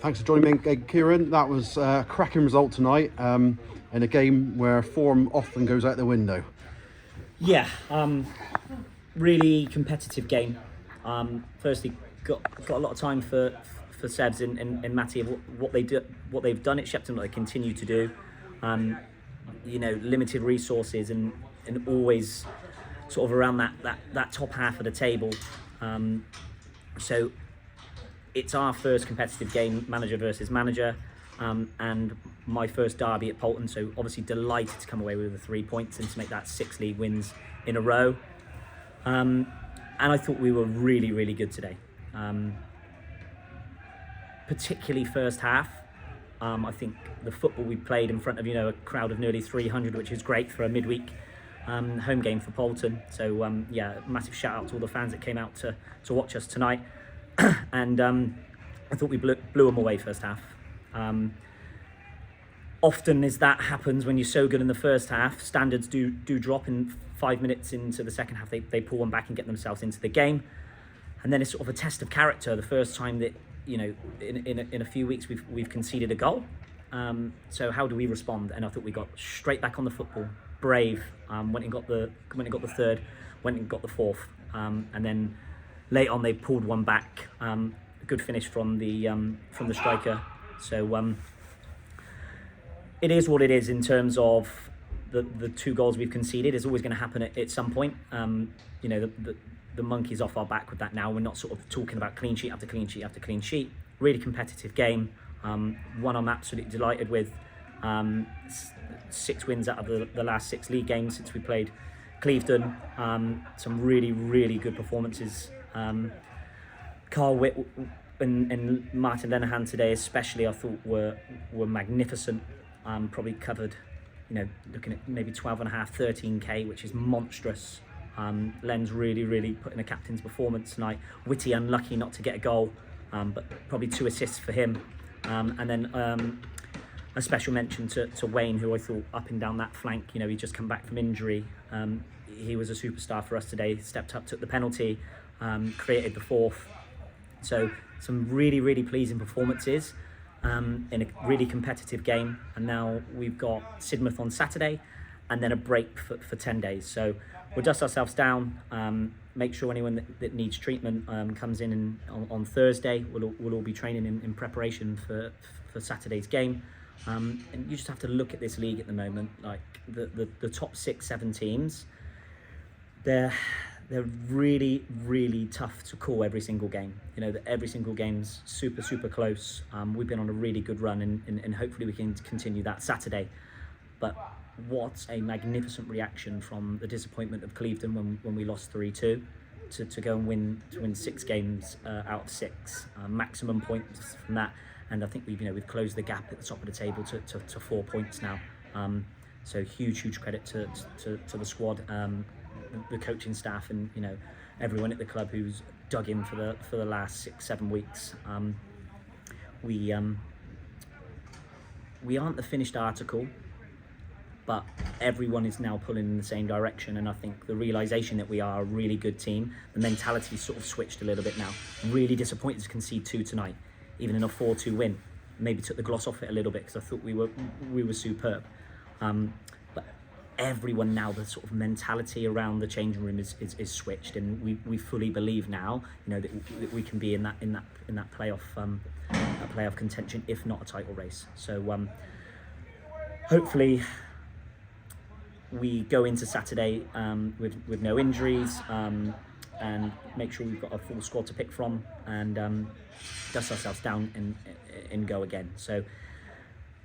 Thanks for joining me, Kieran. That was a cracking result tonight in a game where form often goes out the window. Yeah, really competitive game. Firstly, got a lot of time for Sebs and Matty of what they've done at Shepton, what they continue to do. Limited resources and always sort of around that top half of the table. So it's our first competitive game, manager versus manager, and my first derby at Polton. So obviously delighted to come away with the 3 points and to make that 6 league wins in a row. And I thought we were really, really good today. Particularly first half. I think the football we played in front of a crowd of nearly 300, which is great for a midweek home game for Polton. So massive shout out to all the fans that came out to watch us tonight. And I thought we blew them away first half. Often as that happens when you're so good in the first half, standards do drop in 5 minutes into the second half. They pull one back and get themselves into the game. And then it's sort of a test of character. The first time that in a few weeks we've conceded a goal. So how do we respond? And I thought we got straight back on the football, brave. Went and got the third, went and got the fourth, and then late on they pulled one back. A good finish from the striker. So it is what it is in terms of the 2 goals we've conceded. It's always going to happen at some point. The monkey's off our back with that now. We're not sort of talking about clean sheet after clean sheet after clean sheet. Really competitive game. One I'm absolutely delighted with. 6 wins out of the last 6 league games since we played Clevedon. Some really, really good performances. Carl Witt and Martin Lenahan today especially I thought were magnificent. Probably covered, looking at maybe 12.5, 13k, which is monstrous. Len's really put in a captain's performance tonight. Witty unlucky not to get a goal, but probably 2 assists for him. And then a special mention to Wayne, who I thought up and down that flank, he'd just come back from injury. He was a superstar for us today, stepped up, took the penalty, created the 4th. So some really pleasing performances in a really competitive game. And now we've got Sidmouth on Saturday and then a break for 10 days. So we'll dust ourselves down, make sure anyone that needs treatment comes in on Thursday. We'll all be training in preparation for Saturday's game. And you just have to look at this league at the moment, like the top 6-7 teams. They're really tough to call every single game. Every single game's super close. We've been on a really good run and hopefully we can continue that Saturday. But what a magnificent reaction from the disappointment of Clevedon when we lost 3-2 to go and win 6 games out of 6, maximum points from that. And I think we've closed the gap at the top of the table to 4 points now. So huge credit to the squad, the coaching staff, and everyone at the club who's dug in for the last 6-7 weeks. We aren't the finished article, but everyone is now pulling in the same direction, and I think the realisation that we are a really good team, the mentality sort of switched a little bit now. Really disappointed to concede 2 tonight, even in a 4-2 win. Maybe took the gloss off it a little bit because I thought we were superb. But everyone now, the sort of mentality around the changing room is switched, and we fully believe now, that we can be in that playoff contention, if not a title race. So hopefully we go into Saturday with no injuries, and make sure we've got a full squad to pick from, and dust ourselves down and go again. So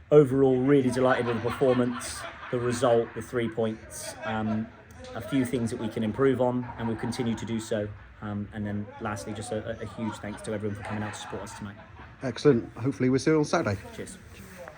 overall, really delighted with the performance, the result, the 3 points, a few things that we can improve on, and we'll continue to do so. And then lastly, just a huge thanks to everyone for coming out to support us tonight. Excellent. Hopefully we'll see you on Saturday. Cheers.